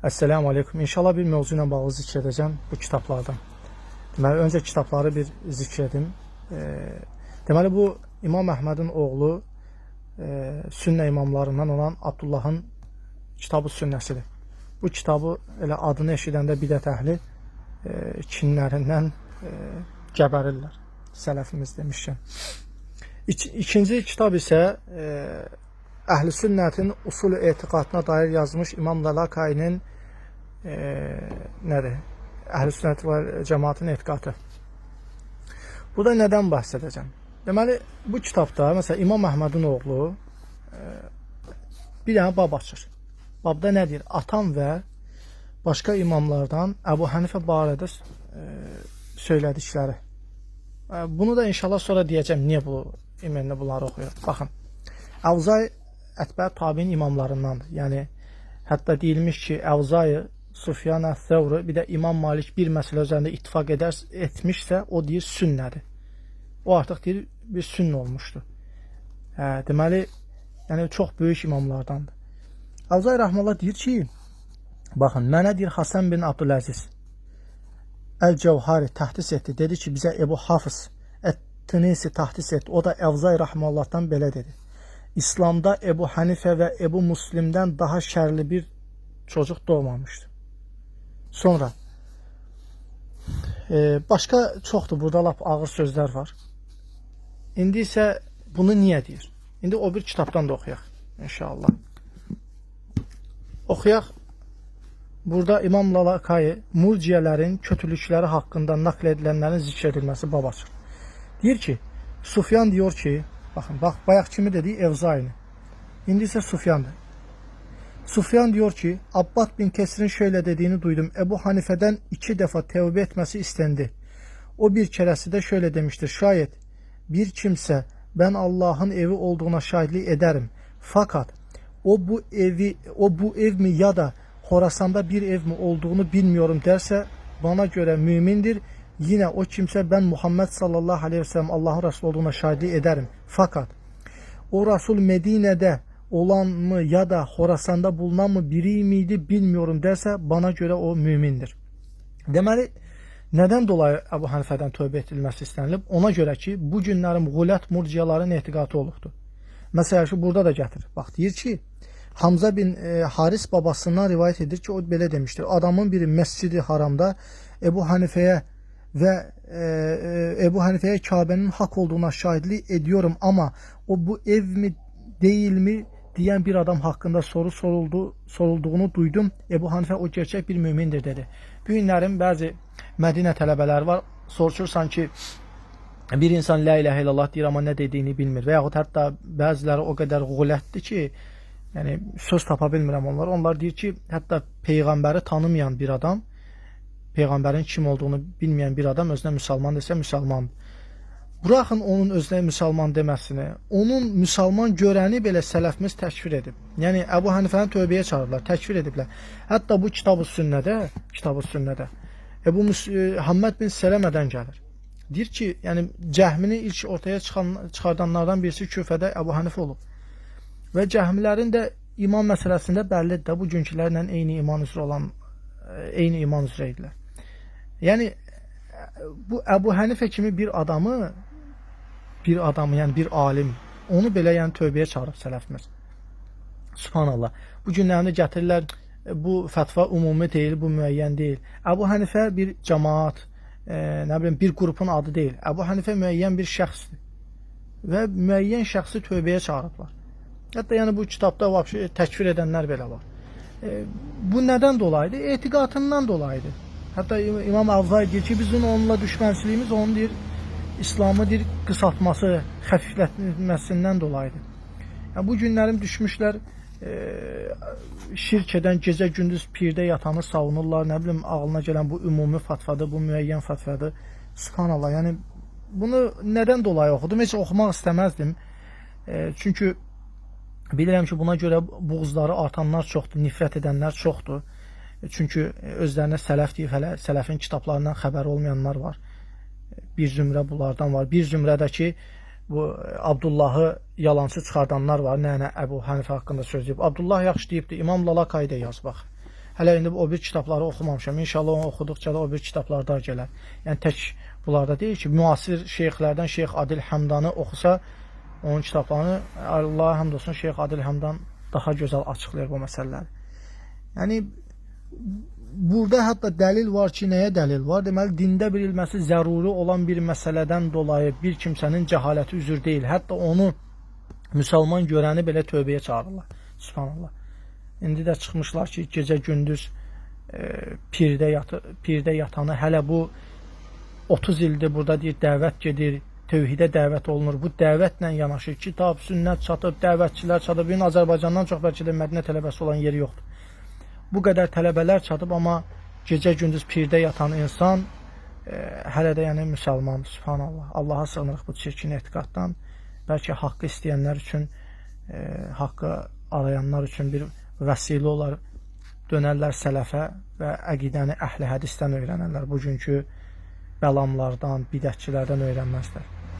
Esselamu Aleyküm. İnşallah bir mövzu ilə bağlı zikr edəcəm bu kitablardan. Deməli, öncə kitabları bir zikr edim. Deməli, bu İmam Əhmədin oğlu sünnə imamlarından olan Abdullahın kitabı sünnəsidir. Bu kitabı elə adını eşidəndə bidət əhli kinlərindən gəbərirlər. Sələfimiz demişkən. İkinci kitab isə Əhl-i Sünnətin usul etiqadına dair yazmış İmam Lalakayinin nədir? Əhl-i Sünnət və cəmaatın etiqadı. Burada nədən bəhs edəcəm? Deməli, bu kitabda, məsələn, İmam Əhmədin oğlu bir dənə bab açır. Babda nə deyir? Atam və başqa imamlardan Əbu Hənifə barədə söylədikləri. Bunu da inşallah sonra deyəcəm, niyə bu imenlə bunları oxuyur. Baxın, Əvzay Ətbə tabiin imamlarındandır. Yəni, hətta deyilmiş ki, Əvzayı, Sufyan Əs-Səvri, bir də İmam Malik bir məsələ üzərində ittifaq etmişsə, o deyir sünnədir. O artıq deyir, bir sünnə olmuşdur. Deməli, yəni çox böyük imamlardandır. Əvzay Rəhməllah deyir ki, baxın, mənə deyir Hasan bin Abdüləziz Əl-Cəvhari təhdis etdi. Dedi ki, bizə Ebu Hafız Ət-Tinisi təhdis etdi. O da Əvzay Rəhməllahdan belə dedi. İslamda Ebu Hənifə və Ebu Müslimdən daha şərli bir çocuk doğmamışdı. Sonra başqa çoxdur, burada lap ağır sözlər var. İndi isə bunu niyə deyir? İndi o bir kitabdan da oxuyaq inşallah. Oxuyaq. Burada İmam Lalakayı murciyələrin kötülükləri haqqında nəql edilənlərin zikr edilməsi bab açır. Deyir ki, Sufyan diyor ki, bakın bak bayaq kimi dediği Evzayini. İndi ise Sufyan'dır. Sufyan diyor ki, Abbad bin Kesir'in şöyle dediğini duydum. Ebu Hanife'den 2 defa tevbe etmesi istendi. O bir keresi de şöyle demiştir. Şayet bir kimse ben Allah'ın evi olduğuna şahitlik ederim. Fakat o bu ev mi ya da Horasan'da bir ev mi olduğunu bilmiyorum derse bana göre mümindir. Yine o kimse ben Muhammed sallallahu aleyhi ve sellem Allah'ın Resulü olduğuna şahitlik ederim. Fakat o Resul Medine'de olan mı ya da Horasan'da bulunan mı biri miydi bilmiyorum derse bana göre o mümindir. Deməli, nədən dolayı Əbu Hənifədən tövbə edilməsi istənilib? Ona görə ki, bu günlərin qulət murciyaların etiqatı olubdur. Məsələn ki, burada da gətirir. Bax, deyir ki, Hamza bin Haris babasından rivayet edir ki, o belə demiştir. Adamın biri Məscid-i Haramda Ebu Hənifəyə ve Ebu Hanife'ye Kabe'nin hak olduğuna şahitlik ediyorum ama o bu ev mi değil mi diyen bir adam hakkında soru sorulduğunu duydum. Ebu Hanife o gerçek bir mümindir dedi. Bu günlərin bəzi Mədinə tələbələri var. Soruşursan ki, bir insan la ilahe illallah deyir ama ne dediğini bilmir. Və yaxud hətta bəziləri o qədər qulətdir ki, yəni söz tapa bilmirəm onlar. Onlar deyir ki, hətta Peyğəmbəri tanımayan bir adam, Peyğəmbərin kim olduğunu bilməyən bir adam özünə müsəlman desə müsəlmandır. Buraxın onun özünə müsəlman deməsini, onun müsəlman görəni belə sələfimiz təkfir edib. Yəni Əbu Hənifəni tövbəyə çağırırlar, təkfir ediblər. Hətta bu kitab-ı sünnədə Ebu Hammed bin Sələmədən gəlir. Deyir ki, yəni cəhmini ilk ortaya çıxardanlardan birisi Küfədə Əbu Hənifə olub. Və cəhmilərin də iman məsələsində bəllidir də, bu günkülərlə eyni iman üzrə idilər. Yəni bu Əbu Hənifə kimi bir adamı, yəni bir alim, onu belə yəni tövbəyə çağırıb sələfimiz. Subhanallah. Bu günlərində gətirirlər, bu fətva ümumi deyil, bu müəyyən deyil. Əbu Hənifə bir cəmaat, nə bilim bir qrupun adı deyil. Əbu Hənifə müəyyən bir şəxsdir. Və müəyyən şəxsi tövbəyə çağırıblar. Hətta yəni bu kitabda təkfir edənlər belə var. Bu nədən dolayıdır? Etiqadından dolayıdır. Hətta İmam Əvzay deyir ki, bizim onunla düşmənçiliyimiz onun deyir, İslamı deyir, qısaltması, xəfiflətməsindən dolayıdır. Yəni, bu günlərim düşmüşlər, şirk edən gecə gündüz pirdə yatanı savunurlar, nə bilim ağlına gələn bu ümumi fatvadır, bu müəyyən fatvadır. Subhanallah, yəni bunu nədən dolayı oxudum? Heç oxumaq istəməzdim. Çünki bilirəm ki, buna görə buğzları artanlar çoxdur, nifrət edənlər çoxdur. Çünki özlərinə sələf deyib, hələ sələfin kitablarından xəbər olmayanlar var. Bir zümrə bunlardan var. Bir zümrədə ki, bu Abdullahı yalancı çıxardanlar var. Nə Əbu Hənifə haqqında söz deyib. Abdullah yaxşı deyibdir. İmam Lalakayı da yaz, bax. Hələ indi o bir kitabları oxumamışam. İnşallah onu oxuduqca da o bir kitablar da gələr. Yəni tək bunlarda deyil ki, müasir şeyxlərdən Şeyx Adil Həmdanı oxusa, onun kitablarını, Allaha həmd olsun, Şeyx Adil Həmdan daha gözəl açıqlayır bu məsələləri. Yəni burada hətta dəlil var ki, nəyə dəlil var? Deməli, dində bilinməsi zəruri olan bir məsələdən dolayı bir kimsənin cəhaləti üzür deyil. Hətta onu müsəlman görəni belə tövbəyə çağırırlar. Subhanallah. İndi də çıxmışlar ki, gecə-gündüz pirdə yatanı, hələ bu 30 ildir burada deyir, dəvət gedir, tövhidə dəvət olunur. Bu dəvətlə yanaşı kitab, sünnət çatıb, dəvətçilər çatıb. Bir Azərbaycandan çox bəlkə də Mədinə tələbəsi olan yeri yoxdur. Bu qədər tələbələr çatıb, amma gecə-gündüz pirdə yatan insan hələ də yəni müsəlmandır. Subhanallah. Allaha sığınırıq bu çirkin etiqaddan. Bəlkə haqqı istəyənlər üçün, haqqı arayanlar üçün bir vəsilə olar, dönərlər sələfə və əqidəni əhl-i hədisdən öyrənərlər. Bugünkü bəlamlardan, bidətçilərdən öyrənməzlər.